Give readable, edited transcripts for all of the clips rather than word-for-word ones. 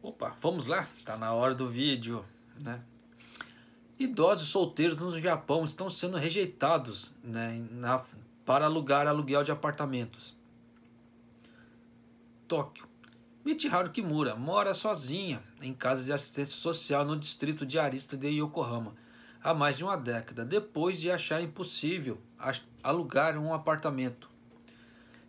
Opa, vamos lá? Tá na hora do vídeo, né? Idosos solteiros no Japão estão sendo rejeitados, né, para aluguel de apartamentos. Tóquio. Michiharu Kimura mora sozinha em casa de assistência social no distrito de Arista de Yokohama há mais de uma década, depois de achar impossível alugar um apartamento.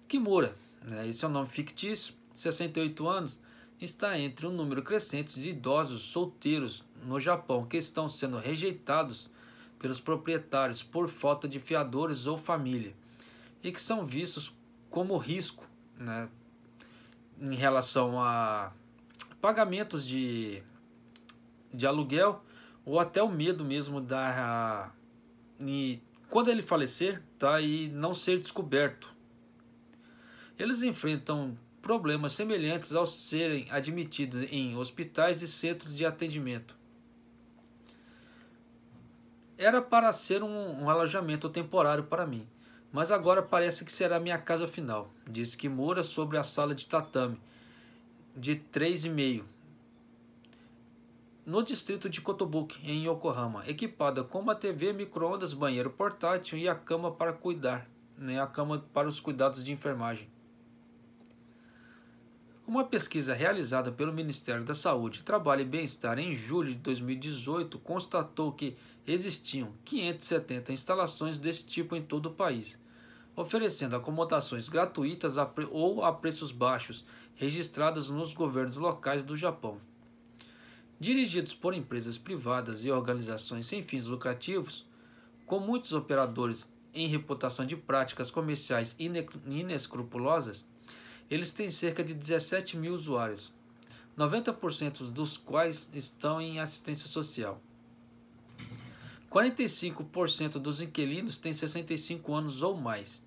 Kimura, né, esse é o nome fictício, 68 anos, está entre um número crescente de idosos solteiros no Japão que estão sendo rejeitados pelos proprietários por falta de fiadores ou família e que são vistos como risco, né, em relação a pagamentos de aluguel ou até o medo mesmo quando ele falecer, tá, e não ser descoberto. Eles enfrentam problemas semelhantes ao serem admitidos em hospitais e centros de atendimento. Era para ser um alojamento temporário para mim, mas agora parece que será minha casa final, disse Kimura sobre a sala de tatame de 3,5 no distrito de Kotobuki, em Yokohama, equipada com uma TV, micro-ondas, banheiro portátil e a cama para cuidar, né, a cama para os cuidados de enfermagem. Uma pesquisa realizada pelo Ministério da Saúde, Trabalho e Bem-Estar em julho de 2018 constatou que existiam 570 instalações desse tipo em todo o país, oferecendo acomodações gratuitas ou a preços baixos, registradas nos governos locais do Japão. Dirigidos por empresas privadas e organizações sem fins lucrativos, com muitos operadores em reputação de práticas comerciais inescrupulosas, eles têm cerca de 17 mil usuários, 90% dos quais estão em assistência social. 45% dos inquilinos têm 65 anos ou mais.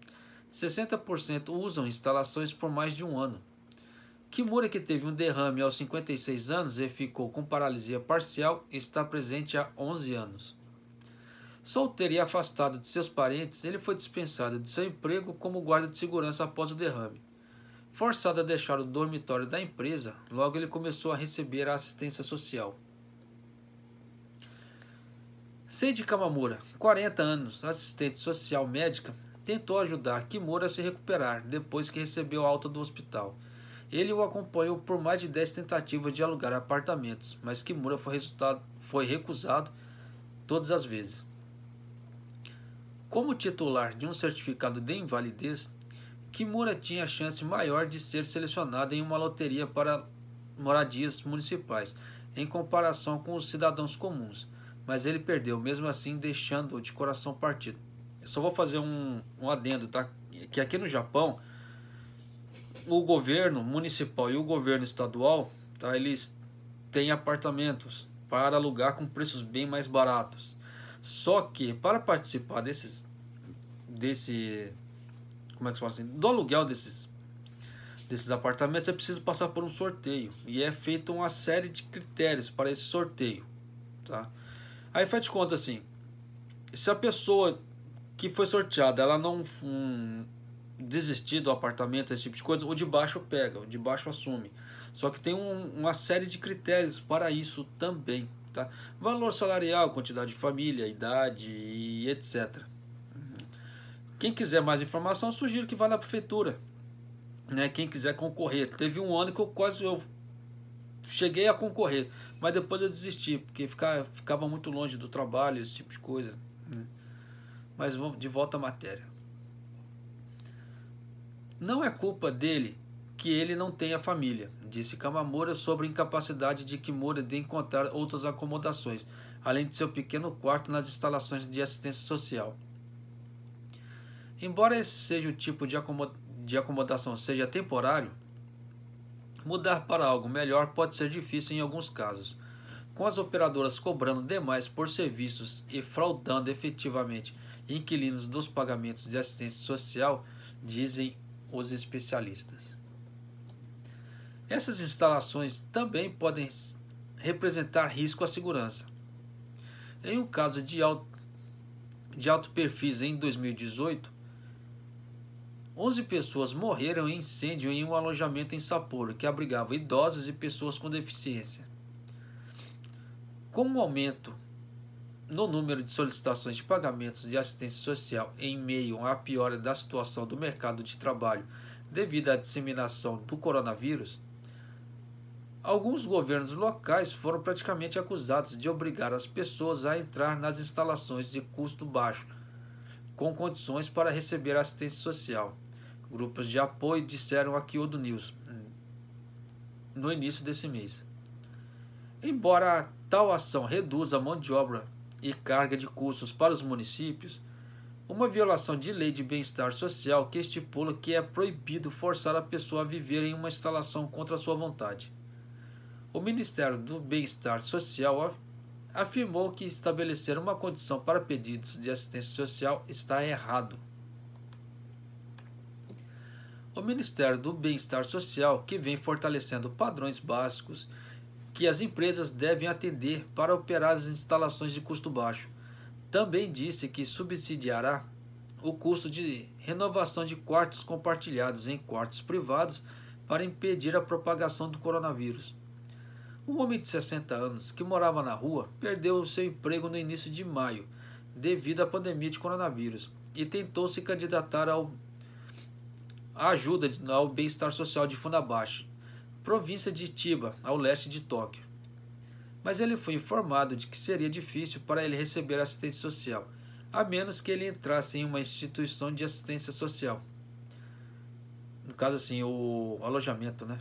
60% usam instalações por mais de um ano. Kimura, que teve um derrame aos 56 anos e ficou com paralisia parcial, está presente há 11 anos. Solteiro e afastado de seus parentes, ele foi dispensado de seu emprego como guarda de segurança após o derrame. Forçado a deixar o dormitório da empresa, logo ele começou a receber a assistência social. Seiji Kamamura, 40 anos, assistente social médica, tentou ajudar Kimura a se recuperar depois que recebeu alta do hospital. Ele o acompanhou por mais de 10 tentativas de alugar apartamentos, mas Kimura foi recusado todas as vezes. Como titular de um certificado de invalidez, Kimura tinha a chance maior de ser selecionado em uma loteria para moradias municipais, em comparação com os cidadãos comuns, mas ele perdeu, mesmo assim deixando-o de coração partido. Eu só vou fazer um adendo, tá? Que aqui no Japão, o governo municipal e o governo estadual, tá, eles têm apartamentos para alugar com preços bem mais baratos. Só que para participar como é que se fala assim, do aluguel desses apartamentos, é preciso passar por um sorteio e é feita uma série de critérios para esse sorteio, tá? Aí faz de conta assim, se a pessoa que foi sorteada ela não desistir do apartamento, esse tipo de coisa, o de baixo pega, o de baixo assume. Só que tem uma série de critérios para isso também, tá? Valor salarial, quantidade de família, idade e etc. Quem quiser mais informação, sugiro que vá na prefeitura, né? Quem quiser concorrer. Teve um ano que eu cheguei a concorrer, mas depois eu desisti, porque ficava muito longe do trabalho, esse tipo de coisa, né? Mas vamos de volta à matéria. Não é culpa dele que ele não tenha família, disse Kamamura sobre a incapacidade de Kimura de encontrar outras acomodações, além de seu pequeno quarto nas instalações de assistência social. Embora esse seja o tipo de acomodação seja temporário, mudar para algo melhor pode ser difícil em alguns casos, com as operadoras cobrando demais por serviços e fraudando efetivamente inquilinos dos pagamentos de assistência social, dizem os especialistas. Essas instalações também podem representar risco à segurança. Em um caso de alto perfis em 2018, 11 pessoas morreram em incêndio em um alojamento em Sapporo, que abrigava idosos e pessoas com deficiência. Com o aumento no número de solicitações de pagamentos de assistência social em meio à piora da situação do mercado de trabalho devido à disseminação do coronavírus, alguns governos locais foram praticamente acusados de obrigar as pessoas a entrar nas instalações de custo baixo, com condições para receber assistência social. Grupos de apoio disseram a Kyodo News no início desse mês. Embora tal ação reduza a mão de obra e carga de custos para os municípios, uma violação de lei de bem-estar social que estipula que é proibido forçar a pessoa a viver em uma instalação contra a sua vontade. O Ministério do Bem-Estar Social afirmou que estabelecer uma condição para pedidos de assistência social está errado. O Ministério do Bem-Estar Social, que vem fortalecendo padrões básicos que as empresas devem atender para operar as instalações de custo baixo, também disse que subsidiará o custo de renovação de quartos compartilhados em quartos privados para impedir a propagação do coronavírus. Um homem de 60 anos que morava na rua perdeu o seu emprego no início de maio devido à pandemia de coronavírus e tentou se candidatar à ajuda ao bem-estar social de Funabashi, província de Chiba, ao leste de Tóquio. Mas ele foi informado de que seria difícil para ele receber assistência social, a menos que ele entrasse em uma instituição de assistência social. No caso assim, o alojamento, né?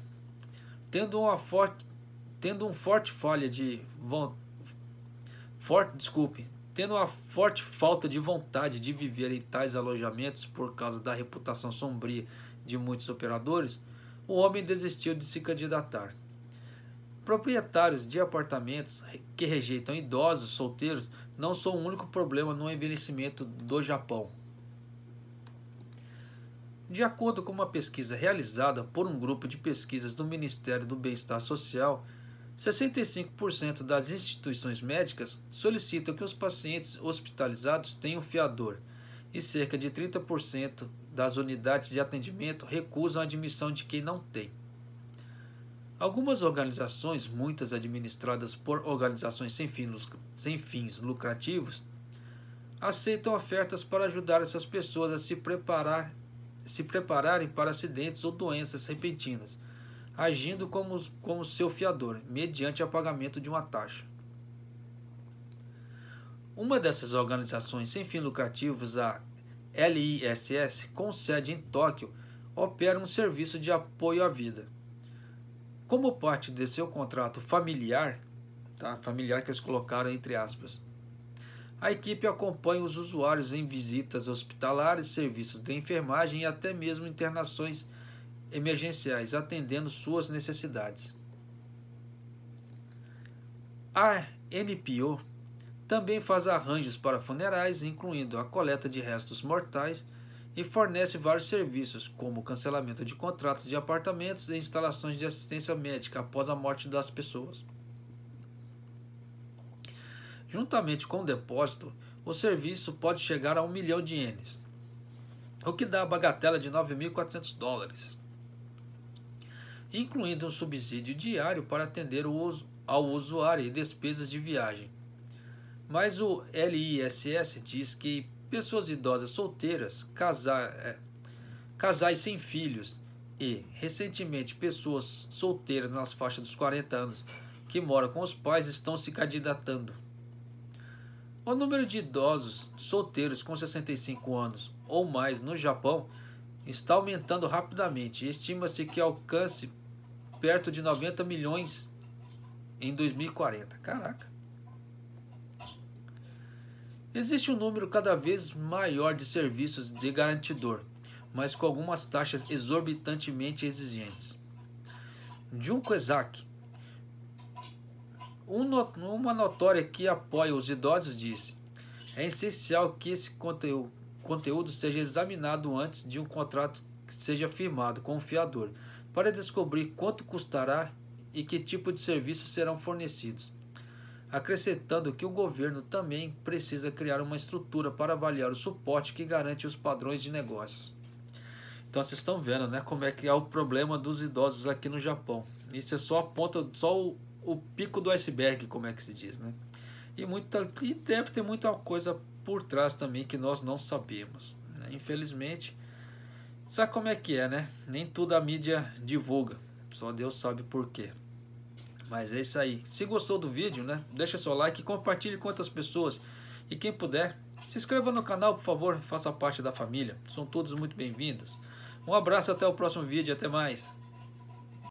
Tendo uma forte falta de vontade de viver em tais alojamentos por causa da reputação sombria de muitos operadores, o homem desistiu de se candidatar. Proprietários de apartamentos que rejeitam idosos solteiros não são o único problema no envelhecimento do Japão. De acordo com uma pesquisa realizada por um grupo de pesquisas do Ministério do Bem-Estar Social, 65% das instituições médicas solicitam que os pacientes hospitalizados tenham fiador e cerca de 30% das unidades de atendimento recusam a admissão de quem não tem. Algumas organizações, muitas administradas por organizações sem fins lucrativos, aceitam ofertas para ajudar essas pessoas a se prepararem para acidentes ou doenças repentinas, agindo como seu fiador, mediante o pagamento de uma taxa. Uma dessas organizações sem fins lucrativos, a LISS, com sede em Tóquio, opera um serviço de apoio à vida. Como parte de seu contrato familiar, familiar que eles colocaram entre aspas, a equipe acompanha os usuários em visitas hospitalares, serviços de enfermagem e até mesmo internações emergenciais, atendendo suas necessidades. A NPO também faz arranjos para funerais, incluindo a coleta de restos mortais, e fornece vários serviços, como cancelamento de contratos de apartamentos e instalações de assistência médica após a morte das pessoas. Juntamente com o depósito, o serviço pode chegar a 1 milhão de ienes, o que dá a bagatela de $9.400, incluindo um subsídio diário para atender ao usuário e despesas de viagem. Mas o LISS diz que pessoas idosas solteiras, casais sem filhos e, recentemente, pessoas solteiras nas faixas dos 40 anos que moram com os pais estão se candidatando. O número de idosos solteiros com 65 anos ou mais no Japão está aumentando rapidamente e estima-se que alcance perto de 90 milhões em 2040. Caraca! Existe um número cada vez maior de serviços de garantidor, mas com algumas taxas exorbitantemente exigentes. Junko Ezaki, uma notória que apoia os idosos, disse: é essencial que esse conteúdo seja examinado antes de um contrato que seja firmado com o fiador, para descobrir quanto custará e que tipo de serviços serão fornecidos, acrescentando que o governo também precisa criar uma estrutura para avaliar o suporte que garante os padrões de negócios. Então vocês estão vendo, né, como é que é o problema dos idosos aqui no Japão. Isso é só a ponta, só o pico do iceberg, como é que se diz, né? E deve ter muita coisa por trás também que nós não sabemos, né? Infelizmente, sabe como é que é, né? Nem tudo a mídia divulga, só Deus sabe por quê. Mas é isso aí. Se gostou do vídeo, né, deixa seu like, compartilhe com outras pessoas. E quem puder, se inscreva no canal, por favor, faça parte da família. São todos muito bem-vindos. Um abraço, até o próximo vídeo, até mais.